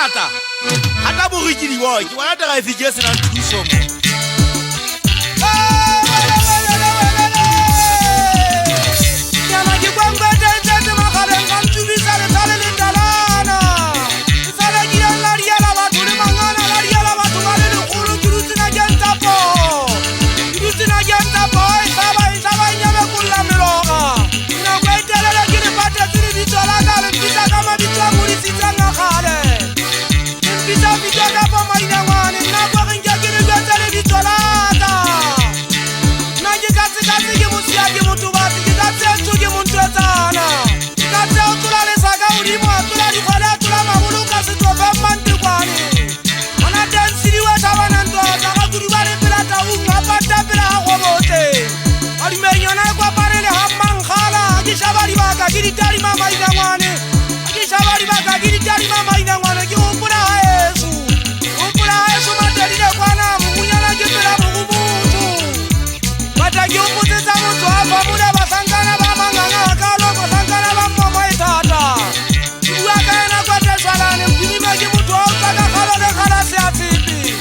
Hata borikidi boy, ke bona tega e fitse se na thuso mo. Yana ke kwanga tete magale ngantubisa le tale le talana. Sala ki la ria la batho le mangana la ria la batho ba le lekgolo ke rutsina genta po. Rutsina genta po e saba nyabe kulla meloga. Na kwetela ke le pata tsiri bitsola ka le bitsa ka mabitsa muri sitsanga khale. Bitsa bitsa ka pa maina ngwane na kwa nja ke le bitsa le bitsola ka. Na ke katse ke musia ke motho ba ke katse ke muntu tsana. Katse o tula le saka udimo tula di khola tula magulu ka se tofa mante kwane. Ana dance di wa tabana ndo ka guru ba le pela ta u ngapa ta pela go bote. Ali me nyona kwa pare le hammang khala ke shabari ba ka ke di tari mama ina ngwane. Ke shabari ba ka ke di tari mama ina ngwane ke upula Yesu. Upula Yesu mateli le kwana munyana ke pela mubutu. Bata ke uputse tsa motho a fa mona ba sangana ba manganga ka lo ba sangana ba mama itata. Bua ka ena kwa tsalane mdimo ke motho o tsaka khalo le khala se a tsipi.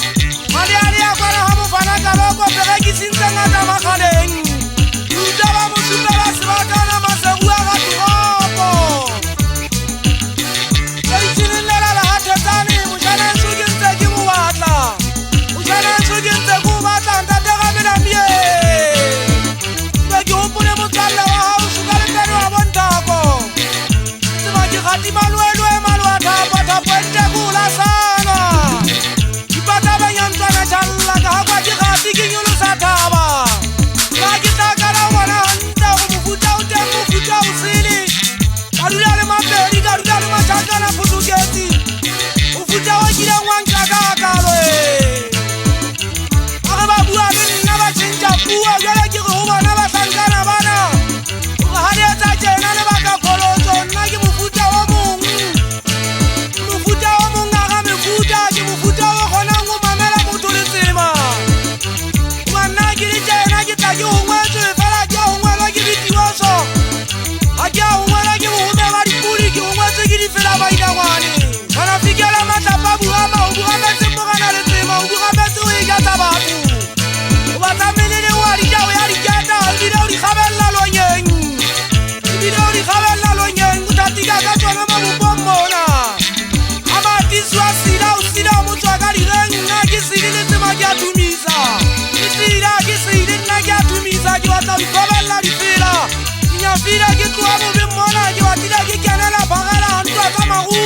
Mali ali ya kwa ha mo fana ka lo ko pele ke sintsa ngata makhaleng. Uta ba mo suta ba se ba kana ma se bua ga tuopo. Tsini la la ha tsani mo jana sugi ntse ke mo batla. Mo jana sugi ntse ku batla nta te ga mena mie. Ke upone mo tsalla wa ha su ka le pelo wa bontako. Tsema ke gati malwelo e malwa thapa pente kula sana. Ipata ba nyantwana challa ka kwa ke gati ke nyolo sa thaba. Ba ke ta kala wana nta go mofuta o teng mofuta o sele. Karula le mapedi karula le machaka na putuketi. Ufuta wa kila ngwanga ka kalwe. Aga ba bua le nna ba tshintja bua jala ke go bona ba sangana bana. Ga hale tsa tsena le ba ka kolotso nna ke mofuta wa mong. Mofuta wa mong aga mefuta ke mofuta wa gona ngo mamela motho le tsema. Mwana ke le tsena ke tla ke hongwe tse fela ke hongwe la ke ditiwaso. A ke hongwe la ke hongwe ba dipuli ke hongwe tse ke di fela ba ina ngwane. Bana fikela matapa bua ma o bua ba tse mo kana le tsema o bua ba tse o e jata batho. O ba tsamelele wa di jawe ya di jata di do di khabella lo nyeng. Di do di khabella lo nyeng utatika ka tsona ma bombona. Ama tiswa sila mo tswa ka di reng na ke sile tsema ke atumisa. Ke sile na ke atumisa ke wa tsa khabella di fela. Nya fila ke twa mo be mona ke wa tila ke kana la bagala ntwa ka magu.